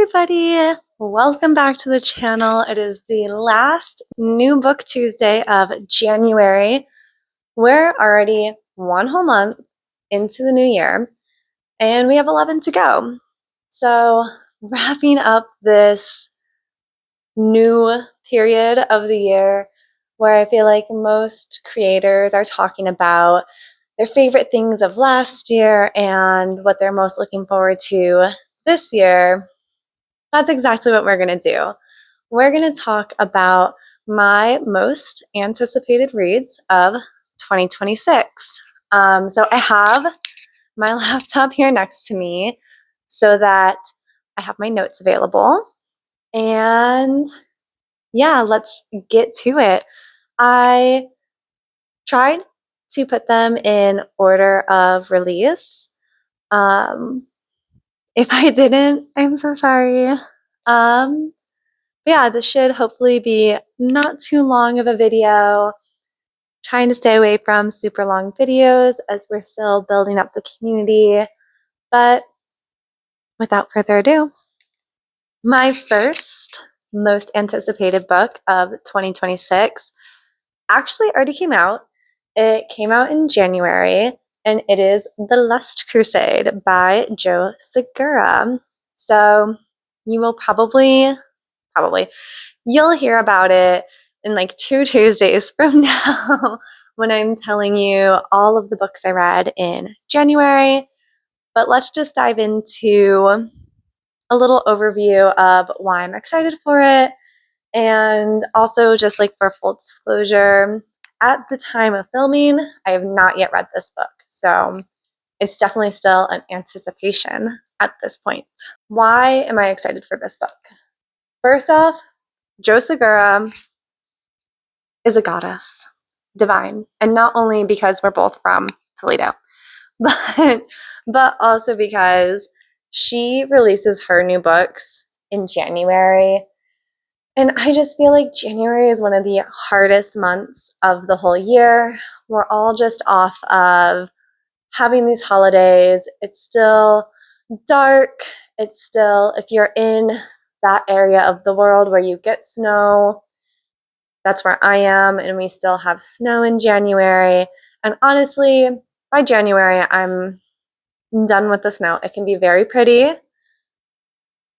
everybody! Welcome back to the channel. It is the last New Book Tuesday of January. We're already one whole month into the new year, and we have 11 to go. So, wrapping up this new period of the year where I feel like most creators are talking about their favorite things of last year and what they're most looking forward to this year. That's exactly what we're going to do. We're going to talk about my most anticipated reads of 2026. So I have my laptop here next to me so that I have my notes available. And yeah, let's get to it. I tried to put them in order of release. If I didn't, I'm so sorry. Yeah, this should hopefully be not too long of a video. Trying to stay away from super long videos as we're still building up the community. But without further ado, my first most anticipated book of 2026 actually already came out. It came out in January, and it is The Lust Crusade by Joe Segura. So you will probably, you'll hear about it in like 2 Tuesdays from now when I'm telling you all of the books I read in January. But let's just dive into a little overview of why I'm excited for it. And also, just like for full disclosure, at the time of filming, I have not yet read this book. So it's definitely still an anticipation at this point. Why am I excited for this book? First off, Joe Segura is a goddess, divine. And not only because we're both from Toledo, but also because she releases her new books in January. And I just feel like January is one of the hardest months of the whole year. We're all just off of having these holidays. It's still dark. It's still, if you're in that area of the world where you get snow, that's where I am, and we still have snow in January. And honestly, by January, I'm done with the snow. It can be very pretty,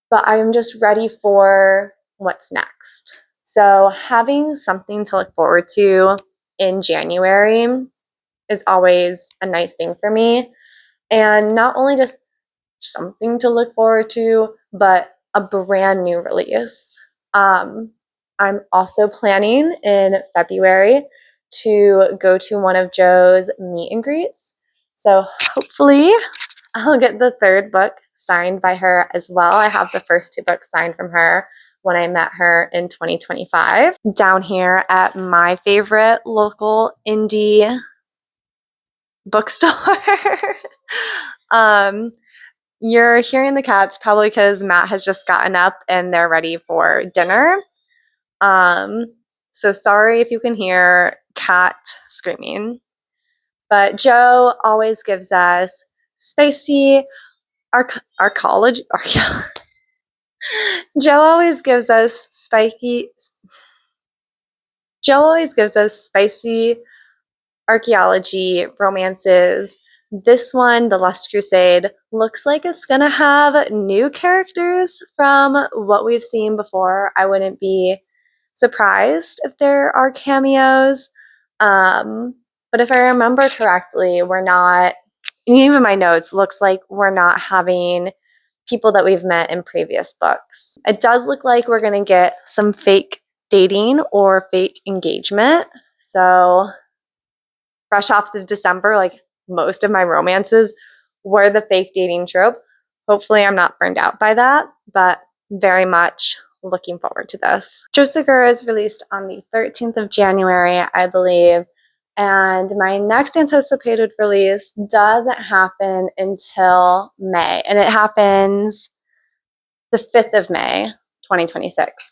but I'm just ready for what's next. So having something to look forward to in January is always a nice thing for me. And not only just something to look forward to, but a brand new release. I'm also planning in February to go to one of Joe's meet and greets. So hopefully I'll get the 3rd book signed by her as well. I have the first 2 books signed from her when I met her in 2025 down here at my favorite local indie bookstore. You're hearing the cats probably because Matt has just gotten up and they're ready for dinner. So sorry if you can hear cat screaming. But Joe always gives us spicy archaeology. Joe always gives us spicy archaeology romances. This one, The Lust Crusade, looks like it's gonna have new characters from what we've seen before. I wouldn't be surprised if there are cameos. But if I remember correctly, we're not, even my notes, looks like we're not having people that we've met in previous books. It does look like we're gonna get some fake dating or fake engagement. So fresh off of December, like most of my romances were the fake dating trope. Hopefully I'm not burned out by that, but very much looking forward to this. Joe Segura is released on the 13th of January, I believe, and my next anticipated release doesn't happen until May, and it happens the 5th of May, 2026.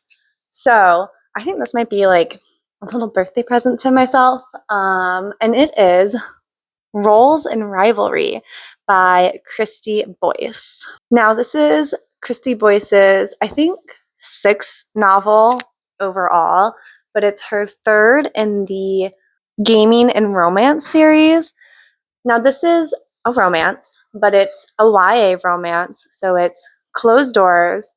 So I think this might be like a little birthday present to myself, and it is Roles and Rivalry by Christy Boyce. Now, this is Christy Boyce's, I think, 6th novel overall, but it's her 3rd in the gaming and romance series. Now, this is a romance, but it's a YA romance, so it's closed doors.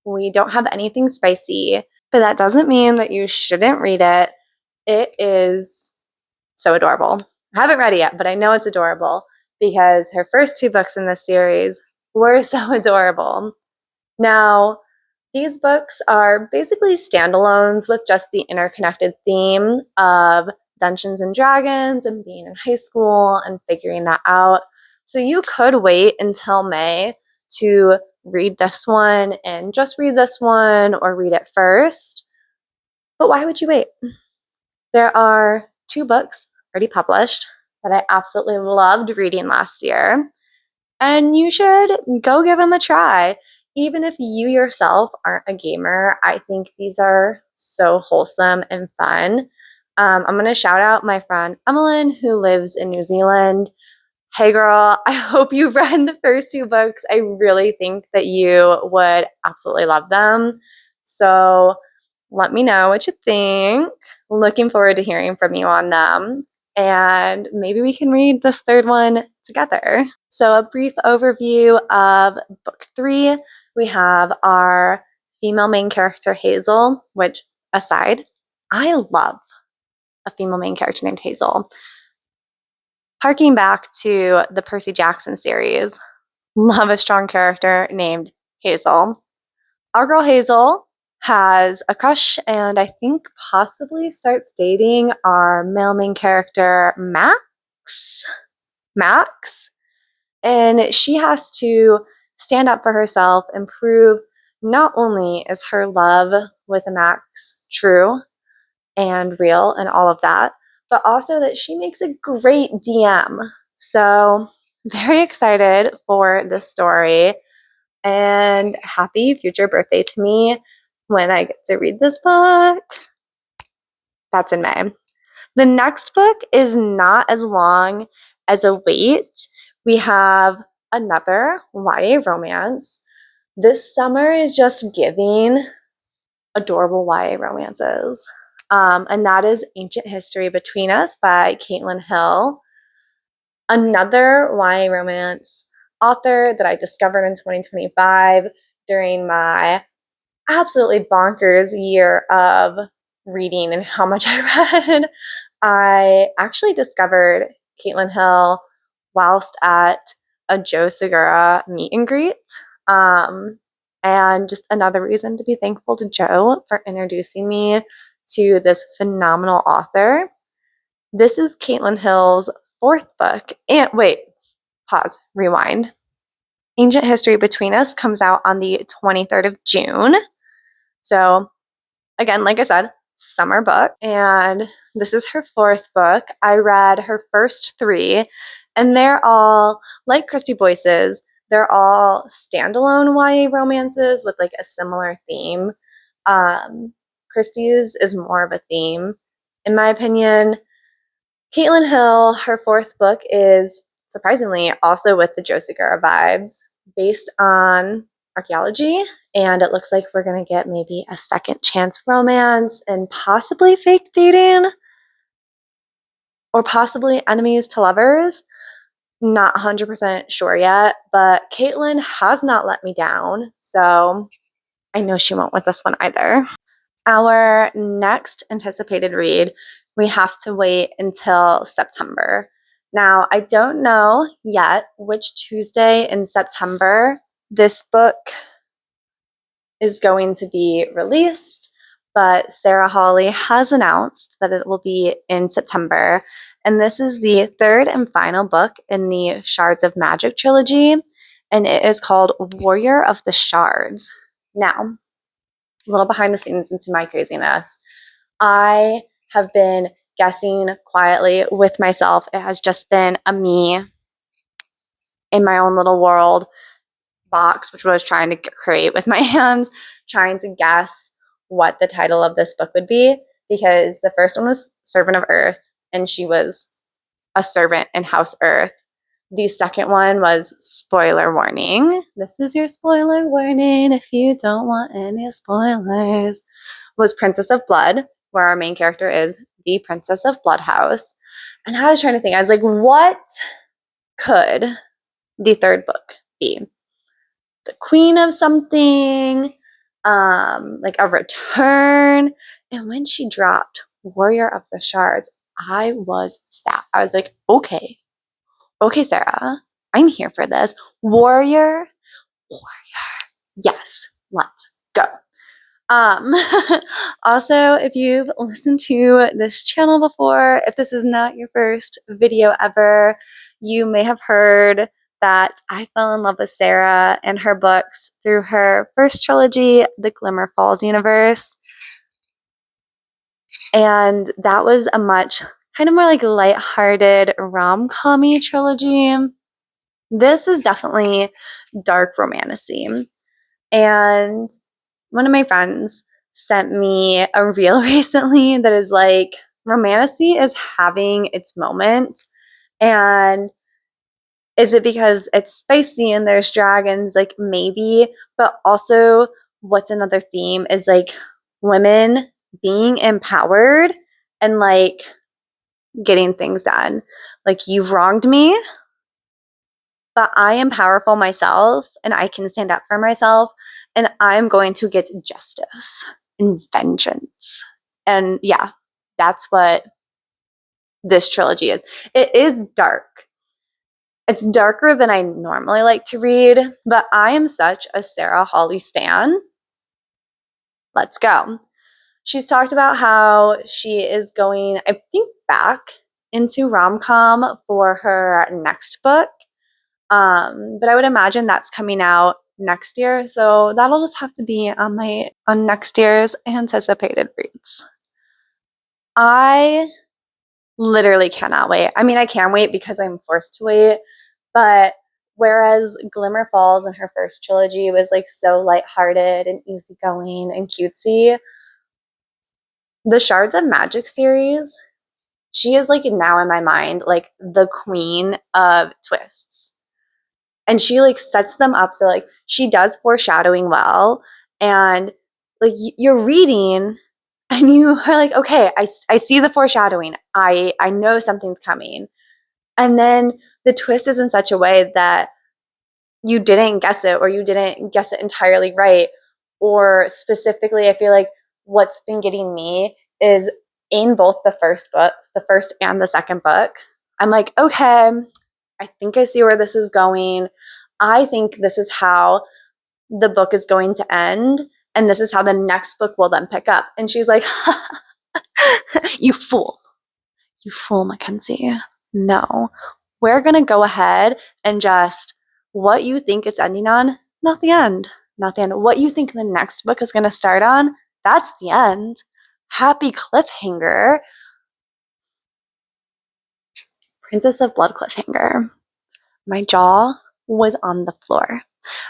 We don't have anything spicy, but that doesn't mean that you shouldn't read it. It is so adorable. I haven't read it yet, but I know it's adorable because her first 2 books in this series were so adorable. Now, these books are basically standalones with just the interconnected theme of Dungeons and Dragons and being in high school and figuring that out. So you could wait until May to read this one and just read this one or read it first. But why would you wait? There are 2 books already published that I absolutely loved reading last year, and you should go give them a try. Even if you yourself aren't a gamer, I think these are so wholesome and fun. I'm going to shout out my friend Emmeline, who lives in New Zealand. Hey girl, I hope you've read the first 2 books. I really think that you would absolutely love them. So let me know what you think. Looking forward to hearing from you on them. And maybe we can read this 3rd one together. So a brief overview of book 3. We have our female main character, Hazel, which, aside, I love a female main character named Hazel. Harking back to the Percy Jackson series, love a strong character named Hazel. Our girl Hazel has a crush and I think possibly starts dating our male main character, Max. And she has to stand up for herself and prove not only is her love with Max true and real and all of that, but also that she makes a great DM. So very excited for this story and happy future birthday to me when I get to read this book. That's in May. The next book is not as long as a wait. We have another YA romance. This summer is just giving adorable YA romances. And that is Ancient History Between Us by Caitlin Hill. Another YA romance author that I discovered in 2025 during my absolutely bonkers year of reading and how much I read. I actually discovered Caitlin Hill whilst at a Joe Segura meet and greet. And just another reason to be thankful to Joe for introducing me to this phenomenal author. This is Caitlin Hill's 4th book. And wait, pause, rewind. Ancient History Between Us comes out on the 23rd of June. So again, like I said, summer book. And this is her 4th book. I read her first 3, and they're all, like Christy Boyce's, they're all standalone YA romances with like a similar theme. Christy's is more of a theme, in my opinion. Caitlin Hill, her 4th book is surprisingly also with the Joe Segura vibes, based on archaeology, and it looks like we're going to get maybe a second chance romance and possibly fake dating or possibly enemies to lovers. Not 100% sure yet, but Caitlin has not let me down, so I know she won't with this one either. Our next anticipated read, we have to wait until September. Now, I don't know yet which Tuesday in September this book is going to be released, but Sarah Hawley has announced that it will be in September. And this is the 3rd and final book in the Shards of Magic trilogy, and it is called Warrior of the Shards. Now, a little behind the scenes into my craziness. I have been guessing quietly with myself. It has just been a me in my own little world box, which I was trying to create with my hands, trying to guess what the title of this book would be, because the first one was Servant of Earth, and she was a servant in House Earth. the second one was spoiler warning. This is your spoiler warning if you don't want any spoilers. Was Princess of Blood, where our main character is the Princess of Bloodhouse. And I was trying to think, I was like, what could the third book be? The Queen of something, like a return. And when she dropped Warrior of the Shards, I was sad. I was like, okay, Sarah, I'm here for this. Warrior, yes, let's go. Also, if you've listened to this channel before, if this is not your first video ever, you may have heard that I fell in love with Sarah and her books through her first trilogy, the Glimmer Falls universe. And that was a much kind of more like lighthearted rom-com-y trilogy. This is definitely dark romantasy. And one of my friends sent me a reel recently that is like, romantasy is having its moment. And is it because it's spicy and there's dragons? Like, maybe. But also, what's another theme is like women being empowered and like getting things done. Like, you've wronged me, but I am powerful myself and I can stand up for myself and I'm going to get justice and vengeance. And yeah, that's what this trilogy is. It is dark. It's darker than I normally like to read, but I am such a Sarah Hawley stan. Let's go. She's talked about how she is going, I think, back into rom-com for her next book. But I would imagine that's coming out next year, so that'll just have to be on next year's anticipated reads. I literally cannot wait. I mean, I can wait because I'm forced to wait, but whereas Glimmer Falls in her first trilogy was like so lighthearted and easygoing and cutesy, the Shards of Magic series, she is like now in my mind like the queen of twists. And she like sets them up so like she does foreshadowing well, and like you're reading and you are like, okay, I see the foreshadowing. I know something's coming. And then the twist is in such a way that you didn't guess it, or you didn't guess it entirely right. Or specifically, I feel like what's been getting me is in both the first and the second book, I'm like, okay, I think I see where this is going. I think this is how the book is going to end, and this is how the next book will then pick up. And she's like, you fool, Mackenzie. No, we're going to go ahead and just what you think it's ending on, not the end. Not the end. What you think the next book is going to start on, that's the end. Happy cliffhanger. Princess of Blood cliffhanger. My jaw was on the floor.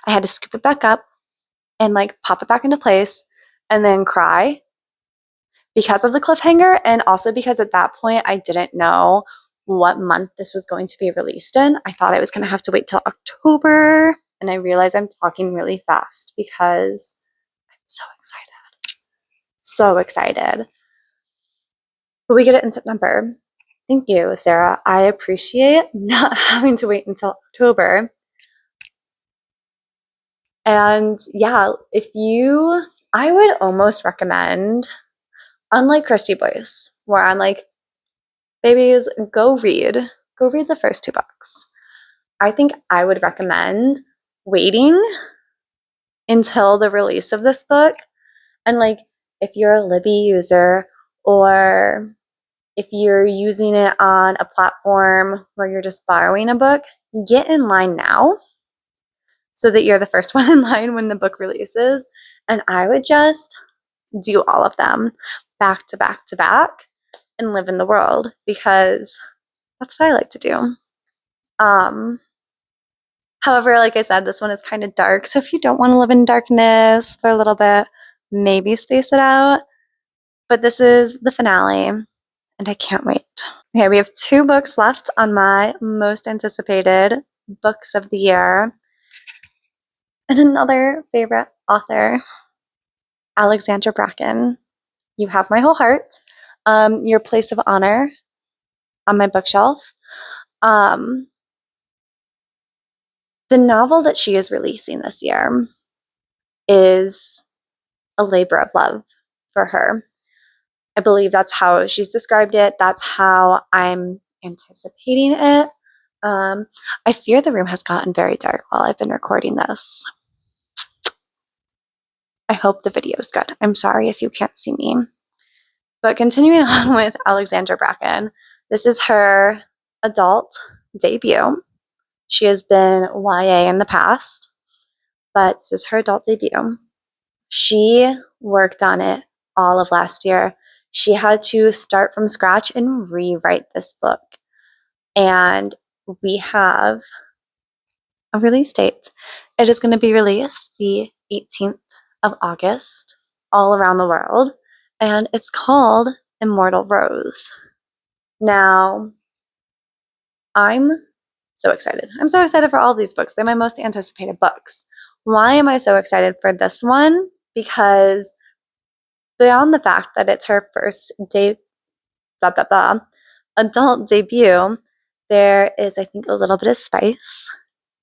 I had to scoop it back up and like pop it back into place and then cry because of the cliffhanger, and also because at that point I didn't know what month this was going to be released in. I thought I was going to have to wait till October, and I realize I'm talking really fast because I'm so excited. So excited. But we get it in September. Thank you, Sarah. I appreciate not having to wait until October. And yeah, I would almost recommend, unlike Christy Boyce, where I'm like, babies, go read the first 2 books. I think I would recommend waiting until the release of this book. And like, if you're a Libby user, or if you're using it on a platform where you're just borrowing a book, get in line now so that you're the first one in line when the book releases. And I would just do all of them back to back to back and live in the world, because that's what I like to do. However, like I said, this one is kind of dark, so if you don't want to live in darkness for a little bit, maybe space it out. But this is the finale, and I can't wait. Okay, we have 2 books left on my most anticipated books of the year. And another favorite author, Alexandra Bracken. You have my whole heart. Your place of honor on my bookshelf. The novel that she is releasing this year is a labor of love for her. I believe that's how she's described it. That's how I'm anticipating it. I fear the room has gotten very dark while I've been recording this. I hope the video is good. I'm sorry if you can't see me. But continuing on with Alexandra Bracken, this is her adult debut. She has been YA in the past, but this is her adult debut. She worked on it all of last year. She had to start from scratch and rewrite this book. And we have a release date. It is going to be released the 18th of August all around the world, and it's called Immortal Rose. Now, I'm so excited. I'm so excited for all these books. They're my most anticipated books. Why am I so excited for this one? Because beyond the fact that it's her first adult debut, there is, I think, a little bit of spice.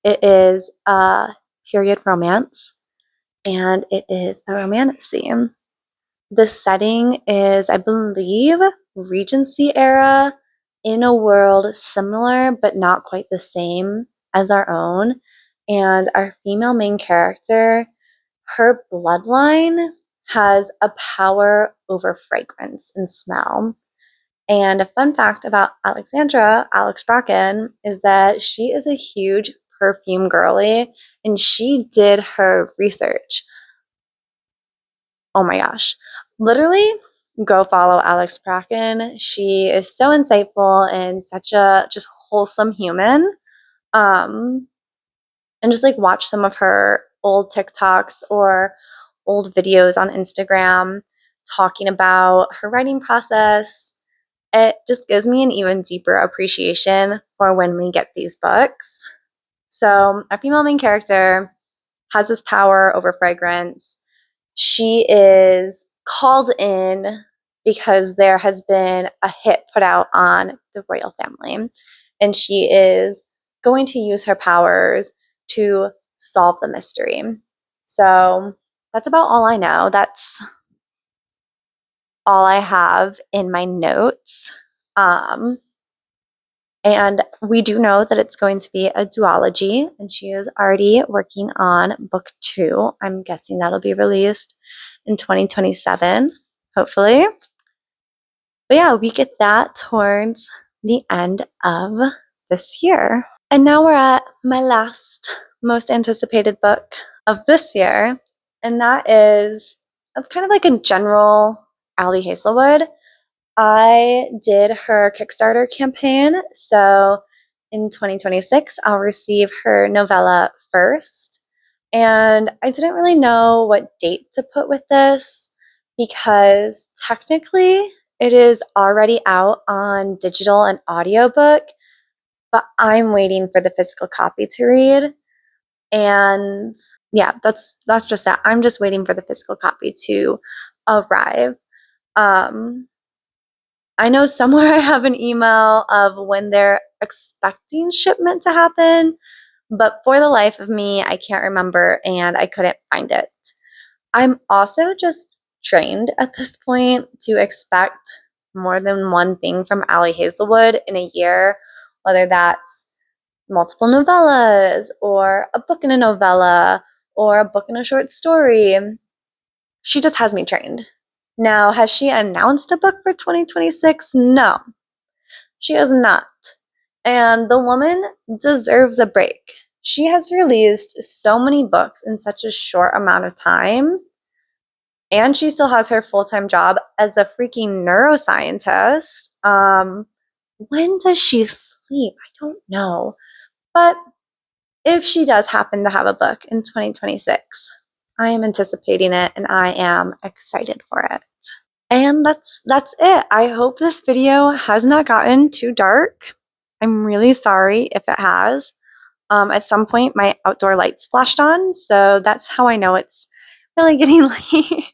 It is a period romance, and it is a romantasy. The setting is, I believe, Regency era in a world similar but not quite the same as our own. And our female main character, her bloodline has a power over fragrance and smell. And a fun fact about Alex Bracken, is that she is a huge perfume girly, and she did her research. Oh my gosh. Literally, go follow Alex Bracken. She is so insightful and such a just wholesome human. And just like watch some of her old TikToks or old videos on Instagram talking about her writing process. It just gives me an even deeper appreciation for when we get these books. So our female main character has this power over fragrance. She is called in because there has been a hit put out on the royal family, and she is going to use her powers to solve the mystery. So that's about all I know. That's all I have in my notes. And we do know that it's going to be a duology, and she is already working on book 2. I'm guessing that'll be released in 2027, hopefully. But yeah, we get that towards the end of this year. And now we're at my last most anticipated book of this year, and that is kind of like a general Ali Hazelwood. I did her Kickstarter campaign, so in 2026, I'll receive her novella first. And I didn't really know what date to put with this because technically it is already out on digital and audiobook, but I'm waiting for the physical copy to read. And yeah, that's just that. I'm just waiting for the physical copy to arrive. I know somewhere I have an email of when they're expecting shipment to happen, but for the life of me, I can't remember and I couldn't find it. I'm also just trained at this point to expect more than one thing from Ali Hazelwood in a year, whether that's multiple novellas or a book in a novella or a book in a short story. She just has me trained. Now, has she announced a book for 2026? No, she has not. And the woman deserves a break. She has released so many books in such a short amount of time, and she still has her full-time job as a freaking neuroscientist. When does she sleep? I don't know. But if she does happen to have a book in 2026, I am anticipating it and I am excited for it. And that's it. I hope this video has not gotten too dark. I'm really sorry if it has. At some point, my outdoor lights flashed on, so that's how I know it's really getting late.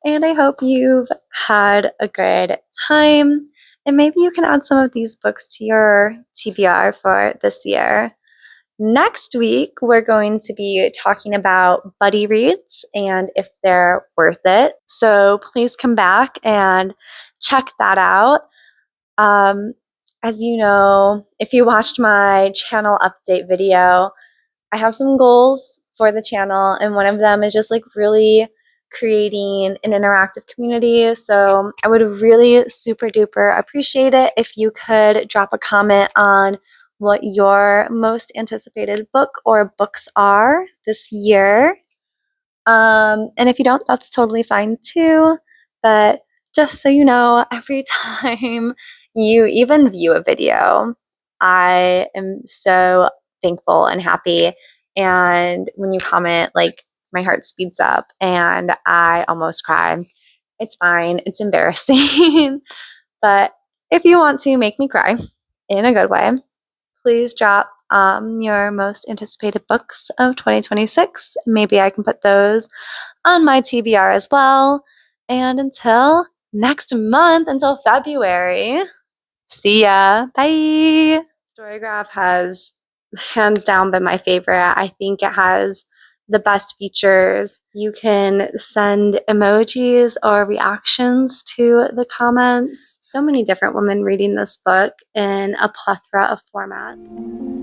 And I hope you've had a good time, and maybe you can add some of these books to your TBR for this year. Next week, we're going to be talking about buddy reads and if they're worth it. So please come back and check that out. As you know, if you watched my channel update video, I have some goals for the channel, and one of them is just like really creating an interactive community. So I would really super duper appreciate it if you could drop a comment on what your most anticipated book or books are this year. And if you don't, that's totally fine too. But just so you know, every time you even view a video, I am so thankful and happy. And when you comment, like, my heart speeds up and I almost cry. It's fine. It's embarrassing. But if you want to make me cry in a good way, please drop your most anticipated books of 2026. Maybe I can put those on my TBR as well. And until next month, until February, see ya. Bye. StoryGraph has hands down been my favorite. I think it has the best features. You can send emojis or reactions to the comments. So many different women reading this book in a plethora of formats.